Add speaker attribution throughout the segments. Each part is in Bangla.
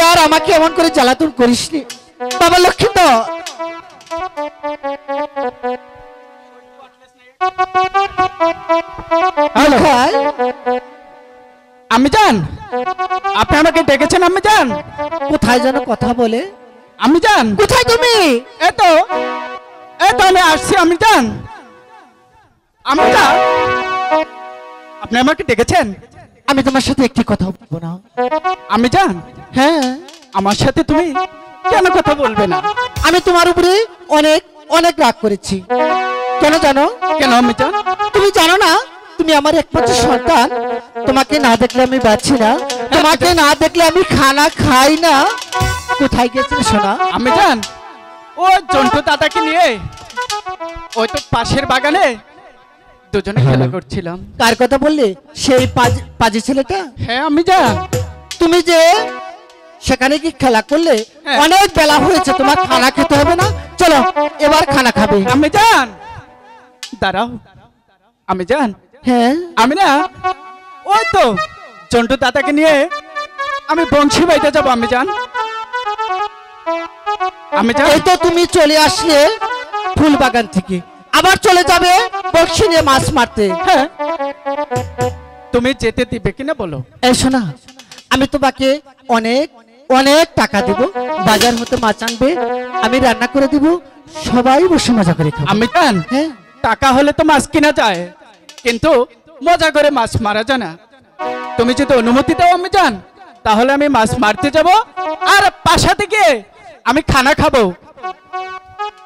Speaker 1: আর আমাকে এমন করে জ্বালাতন করিসনি বাবা লক্ষ্মীধর।
Speaker 2: আমি জান আপনি আমাকে ডেকেছেন আমি জান
Speaker 1: কোথায় যেন কথা বলে
Speaker 2: আমি জান
Speaker 1: কোথায় তুমি
Speaker 2: এতো আমি আসছি আমি জান আপনি আমাকে ডেকেছেন
Speaker 1: আমি তোমার সাথে একটি কথা বলবো না
Speaker 2: আমি জান
Speaker 1: হ্যাঁ
Speaker 2: আমার সাথে তুমি কেন কথা বলবে না
Speaker 1: আমি তোমার উপরে অনেক অনেক রাগ করেছি কেন জানো
Speaker 2: কেন আমি জান
Speaker 1: তুমি জানো না তুমি আমার একমাত্র সন্তান তোমাকে না দেখলে আমি বাঁচি না তোমাকে না দেখলে আমি খানা খাই না কোথায় গেছিলে সোনা
Speaker 2: আমি জান ও জন্টু দাদাকে নিয়ে ওই তো পাশের বাগানে দুজনে খেলা করছিলাম
Speaker 1: কার কথা বললে সেই পাজি ছেলেটা
Speaker 2: হ্যাঁ আমি জান
Speaker 1: তুমি যে সেখানে কি খেলা করলে অনেক বেলা হয়েছে তোমার খানা খেতে হবে না চলো এবার খানা খাবে
Speaker 2: আমি জান দাঁড়াও আমি জান
Speaker 1: হ্যাঁ
Speaker 2: আমি না ওই তো জন্টু দাদাকে নিয়ে আমি বংশী বাইতে যাবো আমি জান আমি জান
Speaker 1: এই তো তুমি চলে আসলে ফুল বাগান থেকে আবার চলে যাবে বংশী নিয়ে মাছ মারতে
Speaker 2: হ্যাঁ তুমি যেতে দিবে কিনা বলো
Speaker 1: এই শোনা আমি তোমাকে অনেক অনেক টাকা দেব বাজার হতে মাছ আনবে আমি রান্না করে দিব সবাই বসে মজা করে খাবো
Speaker 2: আমি জান
Speaker 1: হ্যাঁ
Speaker 2: টাকা হলে তো মাছ কিনা যায় কিন্তু মজা করে মাছ মারা যায় না তুমি যদি অনুমতি দাও আমি জান তাহলে আমি মাছ মারতে যাব আর পাশা থেকে আমি খানা খাবো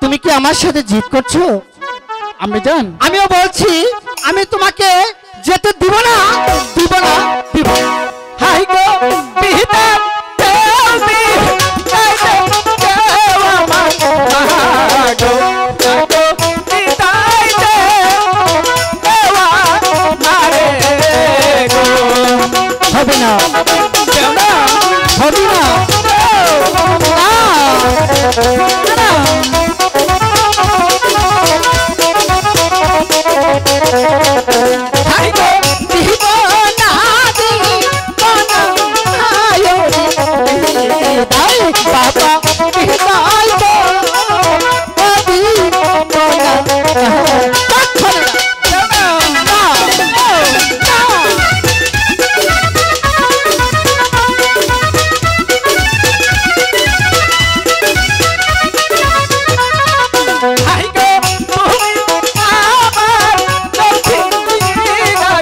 Speaker 1: তুমি কি আমার সাথে জিদ করছো
Speaker 2: আমি জান
Speaker 1: আমিও বলছি আমি তোমাকে যেতে দিব না দিব না দিব
Speaker 2: হাই গো বিহিতা দেবী দেও আমার গো গো বিদায় দেও আমারে গো
Speaker 1: হবে না
Speaker 2: দেও না
Speaker 1: হবে না
Speaker 2: হাই গো
Speaker 1: দিব না বাবা বিদায় দে
Speaker 2: হাই গো তুমি আমার লক্ষ্মী গো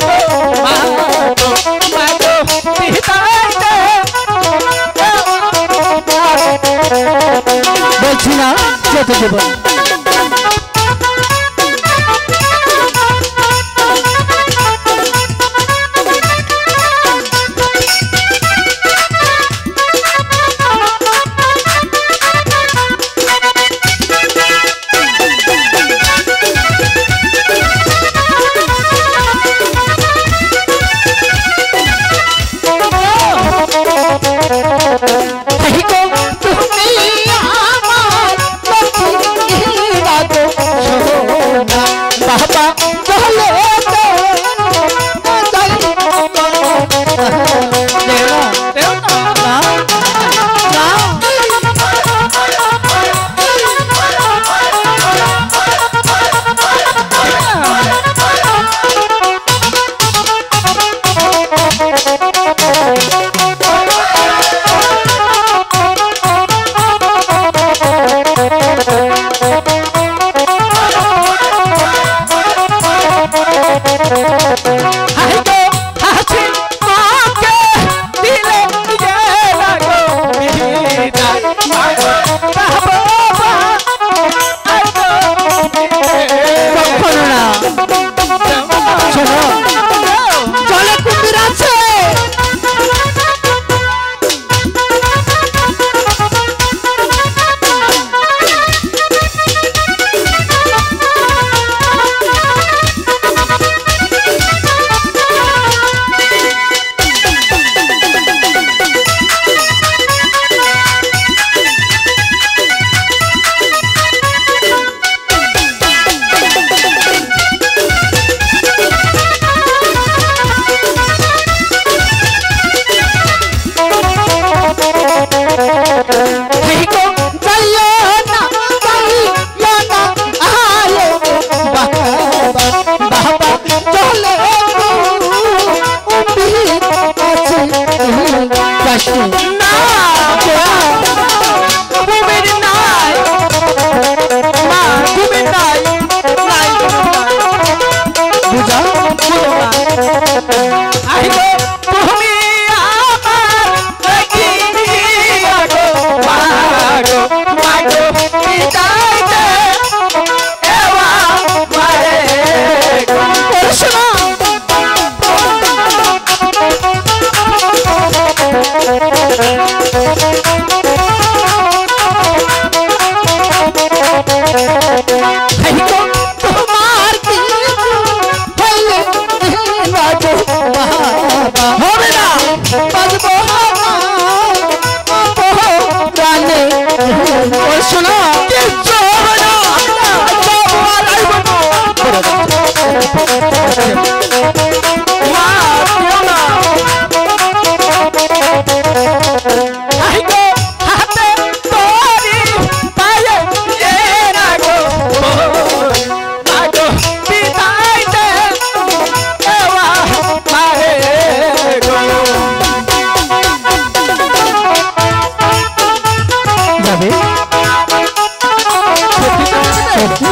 Speaker 2: মা গো বিদায়
Speaker 1: বলছি না যেতে দেব না। তুমি আমার লক্ষ্মী এই গো যাইও না যাইও না আলো বাবা বাবা চলে গো উম্মিদ আছে কাশি
Speaker 2: না কুমির নাই মা কুমির নাই নাই
Speaker 1: বুঝা
Speaker 2: আহিগো তুমি আমার দেখিয়া গো মাগো মাগো বিদাইতে এওয়া মারে গো
Speaker 1: শোনা তোমার কি হইলে বাজো বাবা হবে না বাজবো প্রাণে শোনা
Speaker 2: কিচ্ছু হবে না তোমার আইব মা দিও না আহিগো হাতে তোরি পায়ে এ না গো মাগো বিদাইতে এওয়া মারে গো
Speaker 1: যাবে সত্যি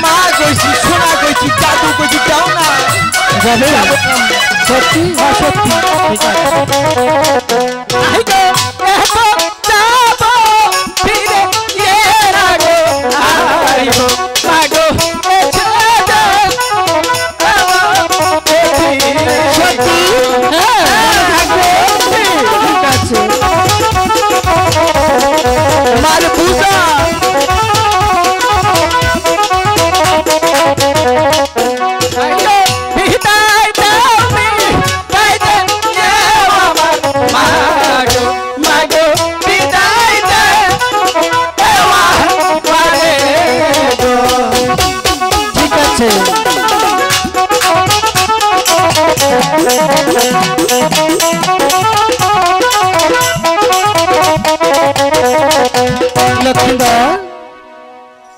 Speaker 2: মা কইছি সোনা কইছি জাদু কইছি দাও না
Speaker 1: যাবে সত্যি হ্যাঁ সত্যি ঠিক আছে
Speaker 2: আহিগো এহো যাবো ফিরে এ না গো আইবো মাগো এছে দে এওয়া
Speaker 1: সত্যি হ্যাঁ থাকবে ঠিক আছে
Speaker 2: মার পূজা